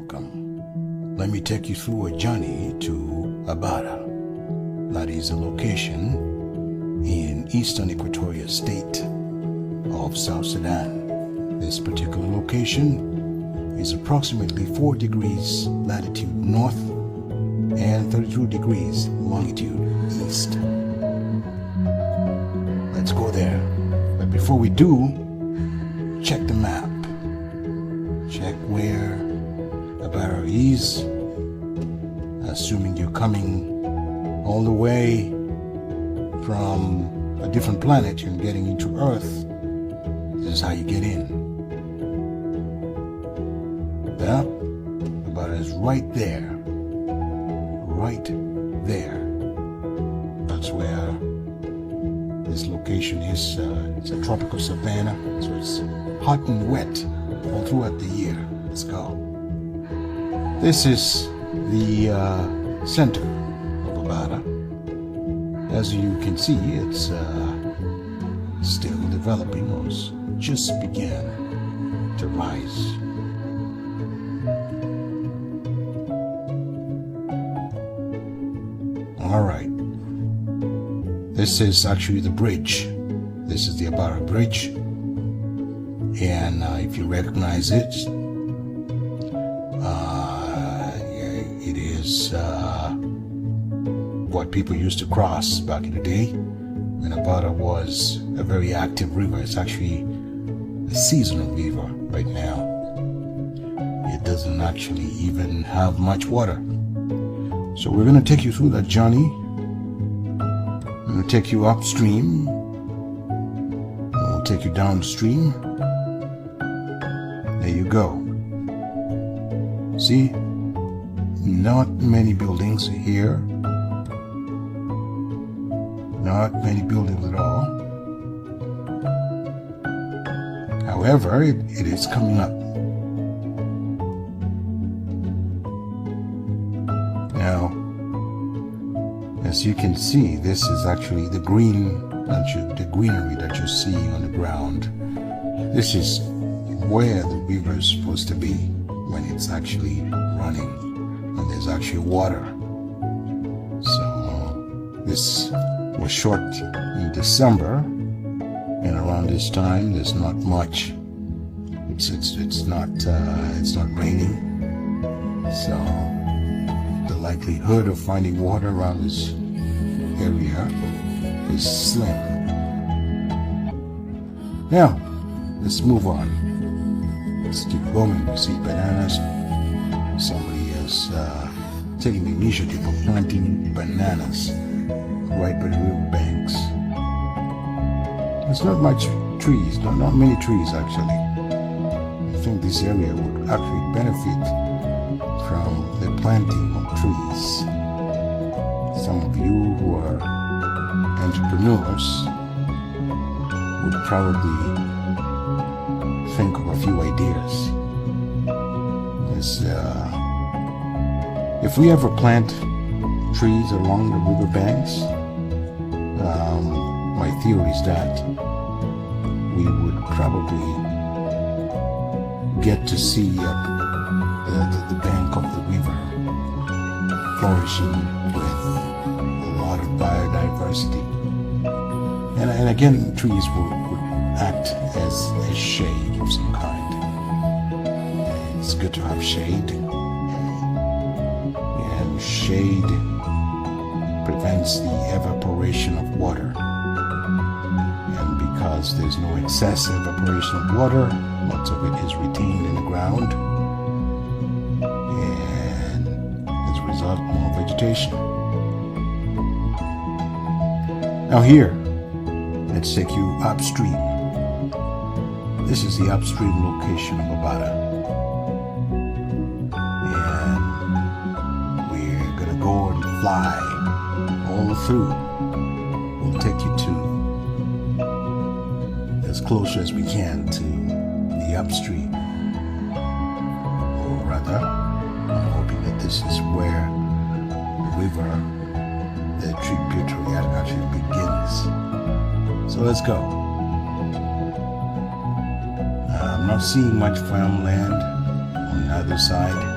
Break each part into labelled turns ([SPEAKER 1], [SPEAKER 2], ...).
[SPEAKER 1] welcome. Let me take you through a journey to ABARA. That is a location in eastern Equatorial State of South Sudan. This particular location is approximately 4 degrees latitude north and 32 degrees longitude east. Let's go there. But before we do, check the map. Check where ABARA is, assuming you're coming all the way from a different planet and getting into Earth. This is how you get in. Yep, ABARA is right there. Right there. That's where this location is. It's a tropical savanna, so it's hot and wet all throughout the year. Let's go. This is the center of ABARA. As you can see, it's still developing, or just began to rise. All right. This is actually the bridge. This is the ABARA bridge. And if you recognize it, it is what people used to cross back in the day when ABARA was a very active river. It's actually a seasonal river right now. It doesn't actually even have much water. So we're going to take you through that journey. I'm going to take you upstream. We'll take you downstream. There you go. See? Not many buildings here. Not many buildings at all. However, it is coming up. Now, as you can see, this is actually the greenery that you see on the ground. This is where the river is supposed to be when it's actually running, when there's actually water. So this was shot in December, and around this time there's not much. It's not raining, so the likelihood of finding water around this area is slim. Now, let's move on. Let's keep going. We see bananas. Somebody is taking the initiative of planting bananas right by the river banks. There's not much trees, not many trees actually. I think this area would actually benefit from the planting of trees. Some of you who are entrepreneurs would probably think of a few ideas. If we ever plant trees along the river banks, my theory is that we would probably get to see the bank of the river flourishing with a lot of biodiversity. And again, trees would act as a shade of some kind. It's good to have shade. And shade prevents the evaporation of water. And because there's no excess evaporation of water, lots of it is retained in the ground. And as a result, more vegetation. Now here, let's take you upstream. This is the upstream location of ABARA. And we're going to go and fly all through. We'll take you to as close as we can to the upstream. Or rather, I'm hoping that this is where the river, the tributary actually begins. So let's go. I'm not seeing much farmland on the other side.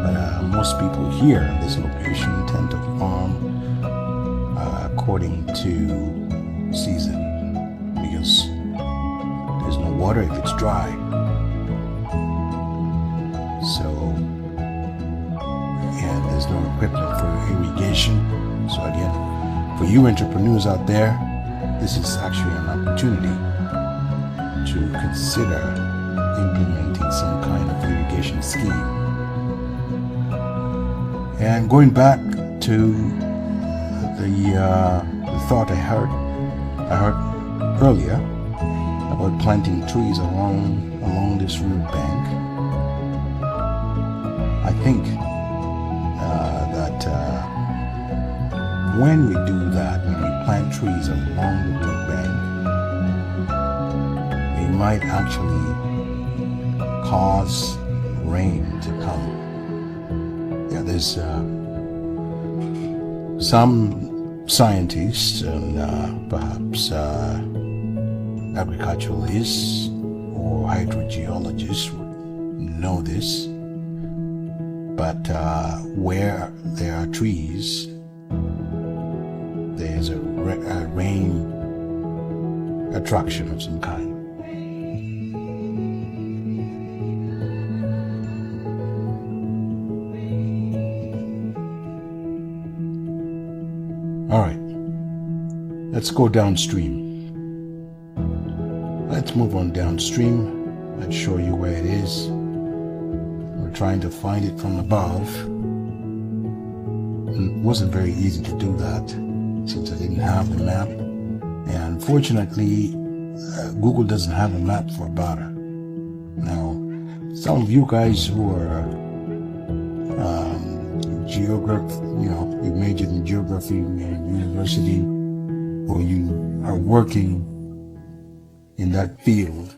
[SPEAKER 1] But most people here in this location tend to farm according to season, because there's no water if it's dry. So, and there's no equipment for irrigation. So again, for you entrepreneurs out there, this is actually an opportunity to consider implementing some kind of irrigation scheme. And going back to the thought I heard earlier about planting trees along this river bank. I think that when we do that, when we plant trees along the river bank, it might actually cause rain to come. Yeah, there's some scientists and perhaps agriculturalists or hydrogeologists would know this, but where there are trees, there's a rain attraction of some kind. All right, let's go downstream. Let's move on downstream. Let's show you where it is. We're trying to find it from above. It wasn't very easy to do that since I didn't have the map. And fortunately, Google doesn't have a map for ABARA. Now, some of you guys who are you majored in geography in university, or you are working in that field,